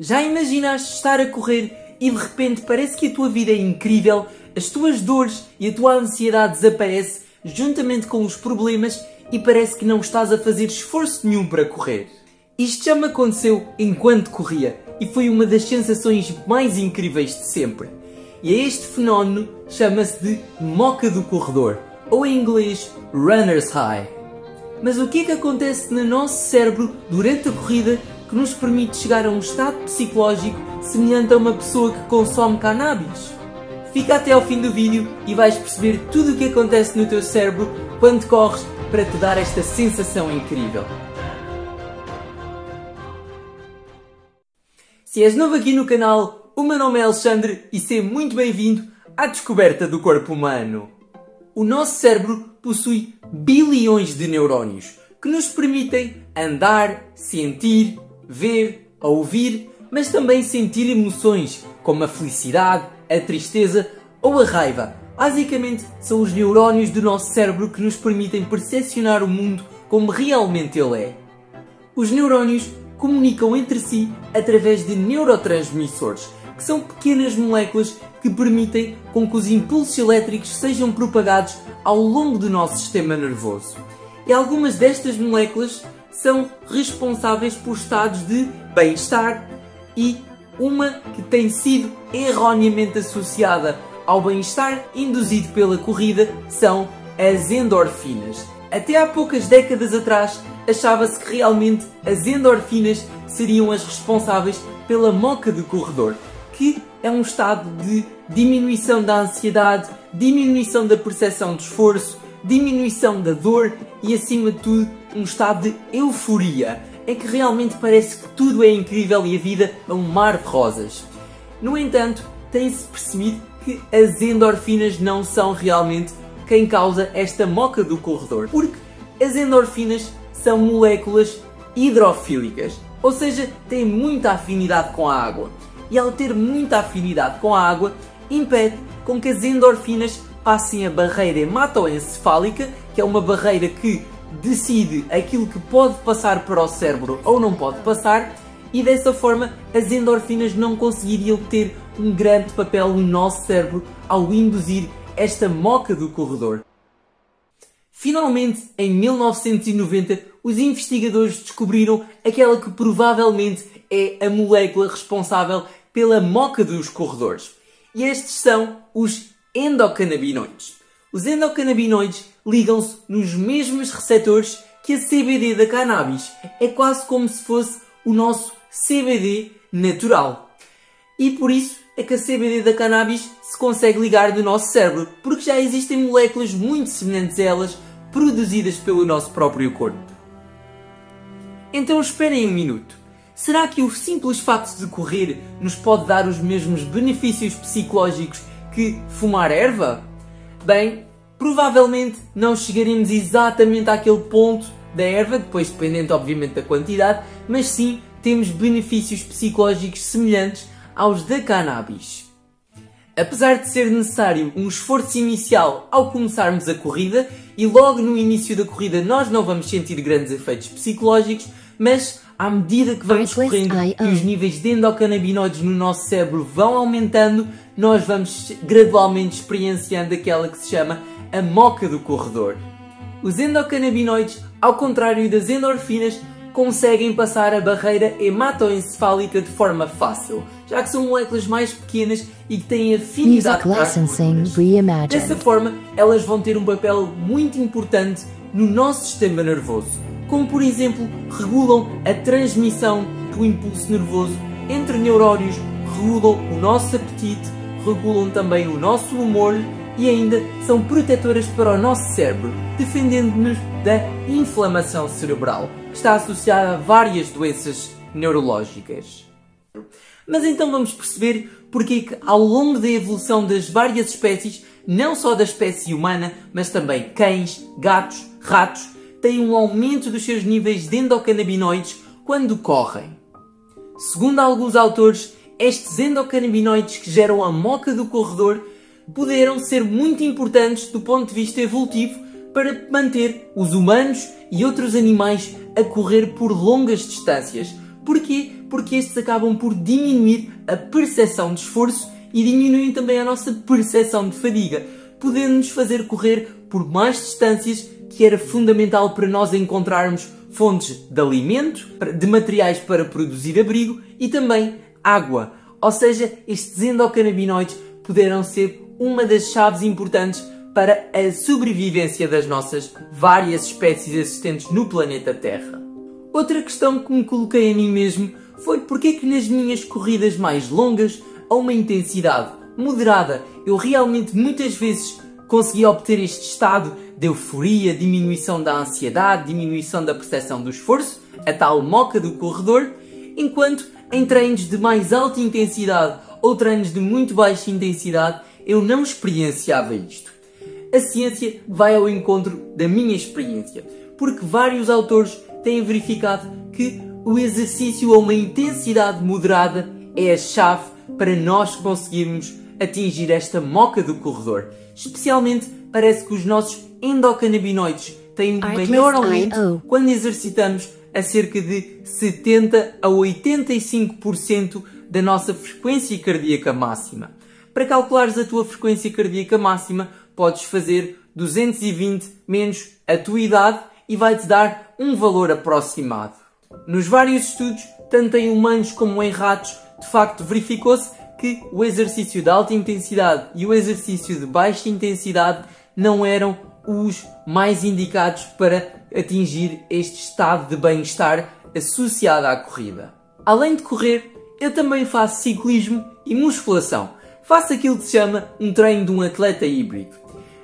Já imaginaste estar a correr e de repente parece que a tua vida é incrível, as tuas dores e a tua ansiedade desaparecem juntamente com os problemas e parece que não estás a fazer esforço nenhum para correr? Isto já me aconteceu enquanto corria e foi uma das sensações mais incríveis de sempre. E este fenómeno chama-se de moca do corredor, ou em inglês runner's high. Mas o que é que acontece no nosso cérebro durante a corrida que nos permite chegar a um estado psicológico semelhante a uma pessoa que consome cannabis? Fica até ao fim do vídeo e vais perceber tudo o que acontece no teu cérebro quando corres para te dar esta sensação incrível. Se és novo aqui no canal, o meu nome é Alexandre e seja muito bem-vindo à descoberta do corpo humano. O nosso cérebro possui bilhões de neurónios que nos permitem andar, sentir, ver, ouvir, mas também sentir emoções como a felicidade, a tristeza ou a raiva. Basicamente, são os neurónios do nosso cérebro que nos permitem percepcionar o mundo como realmente ele é. Os neurónios comunicam entre si através de neurotransmissores, que são pequenas moléculas que permitem com que os impulsos elétricos sejam propagados ao longo do nosso sistema nervoso. E algumas destas moléculas são responsáveis por estados de bem-estar e uma que tem sido erroneamente associada ao bem-estar induzido pela corrida são as endorfinas. Até há poucas décadas atrás achava-se que realmente as endorfinas seriam as responsáveis pela moca do corredor, que é um estado de diminuição da ansiedade, diminuição da percepção de esforço, diminuição da dor e, acima de tudo, um estado de euforia, em que realmente parece que tudo é incrível e a vida é um mar de rosas. No entanto, tem-se percebido que as endorfinas não são realmente quem causa esta moca do corredor, porque as endorfinas são moléculas hidrofílicas, ou seja, têm muita afinidade com a água. E ao ter muita afinidade com a água, impede com que as endorfinas passem a barreira hematoencefálica, que é uma barreira que decide aquilo que pode passar para o cérebro ou não pode passar, e dessa forma as endorfinas não conseguiriam ter um grande papel no nosso cérebro ao induzir esta moca do corredor. Finalmente, em 1990, os investigadores descobriram aquela que provavelmente é a molécula responsável pela moca dos corredores. E estes são os endocannabinoides. Os endocannabinoides ligam-se nos mesmos receptores que a CBD da cannabis. É quase como se fosse o nosso CBD natural. E por isso é que a CBD da cannabis se consegue ligar do nosso cérebro, porque já existem moléculas muito semelhantes a elas produzidas pelo nosso próprio corpo. Então esperem um minuto. Será que o simples facto de correr nos pode dar os mesmos benefícios psicológicos que fumar erva? Bem, provavelmente não chegaremos exatamente àquele ponto da erva, depois dependendo obviamente da quantidade, mas sim temos benefícios psicológicos semelhantes aos da cannabis. Apesar de ser necessário um esforço inicial ao começarmos a corrida, e logo no início da corrida nós não vamos sentir grandes efeitos psicológicos, mas à medida que vamos correndo e os níveis de endocannabinoides no nosso cérebro vão aumentando, nós vamos gradualmente experienciando aquela que se chama a moca do corredor. Os endocannabinoides, ao contrário das endorfinas, conseguem passar a barreira hematoencefálica de forma fácil, já que são moléculas mais pequenas e que têm afinidade com as proteínas. Dessa forma, elas vão ter um papel muito importante no nosso sistema nervoso, como por exemplo, regulam a transmissão do impulso nervoso entre neurónios, regulam o nosso apetite, regulam também o nosso humor e ainda são protetoras para o nosso cérebro, defendendo-nos da inflamação cerebral, que está associada a várias doenças neurológicas. Mas então vamos perceber porque que ao longo da evolução das várias espécies, não só da espécie humana, mas também cães, gatos, ratos, têm um aumento dos seus níveis de endocannabinoides quando correm. Segundo alguns autores, estes endocannabinoides que geram a moca do corredor poderam ser muito importantes do ponto de vista evolutivo para manter os humanos e outros animais a correr por longas distâncias. Porquê? porque estes acabam por diminuir a percepção de esforço e diminuem também a nossa percepção de fadiga, podendo-nos fazer correr por mais distâncias, que era fundamental para nós encontrarmos fontes de alimento, de materiais para produzir abrigo e também água. Ou seja, estes endocannabinoides puderam ser uma das chaves importantes para a sobrevivência das nossas várias espécies existentes no planeta Terra. Outra questão que me coloquei a mim mesmo foi porque é que nas minhas corridas mais longas, a uma intensidade moderada, eu realmente muitas vezes conseguia obter este estado de euforia, diminuição da ansiedade, diminuição da percepção do esforço, a tal moca do corredor, enquanto em treinos de mais alta intensidade ou treinos de muito baixa intensidade eu não experienciava isto. A ciência vai ao encontro da minha experiência, porque vários autores têm verificado que o exercício a uma intensidade moderada é a chave para nós conseguirmos atingir esta moca do corredor. Especialmente parece que os nossos endocannabinoides têm um maior aumento quando exercitamos a cerca de 70 a 85% da nossa frequência cardíaca máxima. Para calculares a tua frequência cardíaca máxima, podes fazer 220 menos a tua idade e vai-te dar um valor aproximado. Nos vários estudos, tanto em humanos como em ratos, de facto verificou-se que o exercício de alta intensidade e o exercício de baixa intensidade não eram os mais indicados para atingir este estado de bem-estar associado à corrida. Além de correr, eu também faço ciclismo e musculação. Faço aquilo que se chama um treino de um atleta híbrido.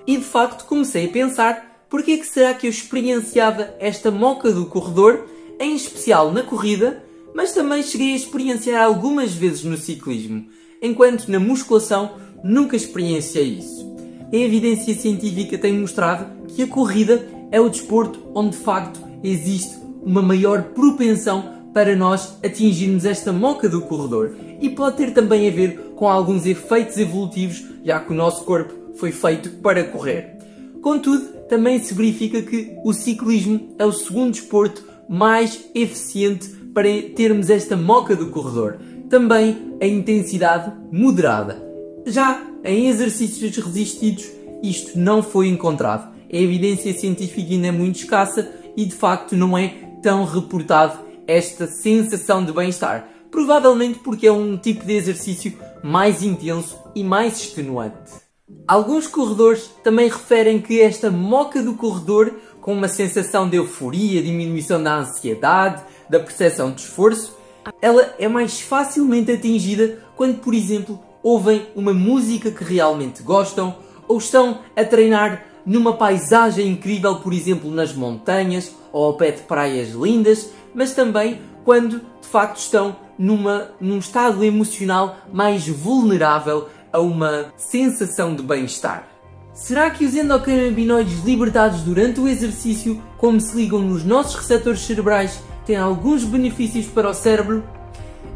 E de facto comecei a pensar porque é que será que eu experienciava esta moca do corredor, em especial na corrida, mas também cheguei a experienciar algumas vezes no ciclismo, enquanto na musculação nunca experienciei isso. A evidência científica tem mostrado que a corrida é o desporto onde de facto existe uma maior propensão para nós atingirmos esta moca do corredor e pode ter também a ver com alguns efeitos evolutivos, já que o nosso corpo foi feito para correr. Contudo, também se verifica que o ciclismo é o segundo desporto mais eficiente para termos esta moca do corredor. Também a intensidade moderada. Já em exercícios resistidos, isto não foi encontrado. A evidência científica ainda é muito escassa e de facto não é tão reportado esta sensação de bem-estar. Provavelmente porque é um tipo de exercício mais intenso e mais extenuante. Alguns corredores também referem que esta moca do corredor, com uma sensação de euforia, diminuição da ansiedade, da percepção de esforço, ela é mais facilmente atingida quando, por exemplo, ouvem uma música que realmente gostam ou estão a treinar numa paisagem incrível, por exemplo, nas montanhas ou ao pé de praias lindas, mas também quando, de facto, estão num estado emocional mais vulnerável a uma sensação de bem-estar. Será que os endocannabinoides libertados durante o exercício, como se ligam nos nossos receptores cerebrais, têm alguns benefícios para o cérebro?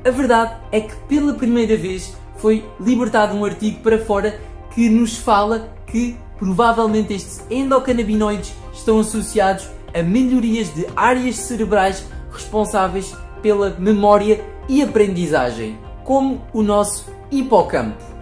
A verdade é que pela primeira vez foi libertado um artigo para fora que nos fala que provavelmente estes endocannabinoides estão associados a melhorias de áreas cerebrais responsáveis pela memória e aprendizagem, como o nosso hipocampo.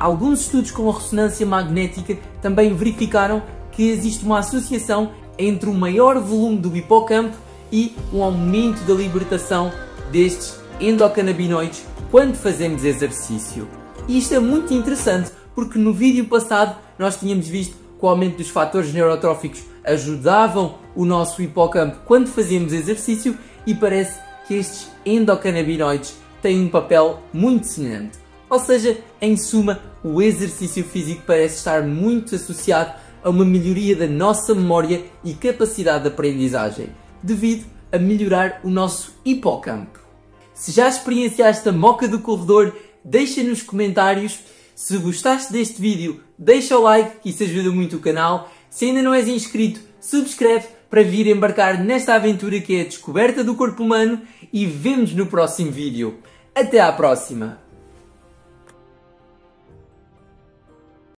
Alguns estudos com ressonância magnética também verificaram que existe uma associação entre um maior volume do hipocampo e um aumento da libertação destes endocannabinoides quando fazemos exercício. E isto é muito interessante porque no vídeo passado nós tínhamos visto que o aumento dos fatores neurotróficos ajudavam o nosso hipocampo quando fazíamos exercício e parece que estes endocannabinoides têm um papel muito semelhante. Ou seja, em suma, o exercício físico parece estar muito associado a uma melhoria da nossa memória e capacidade de aprendizagem, devido a melhorar o nosso hipocampo. Se já experienciaste a moca do corredor, deixa nos comentários. Se gostaste deste vídeo, deixa o like, que isso ajuda muito o canal. Se ainda não és inscrito, subscreve para vir embarcar nesta aventura que é a descoberta do corpo humano e vemo-nos no próximo vídeo. Até à próxima!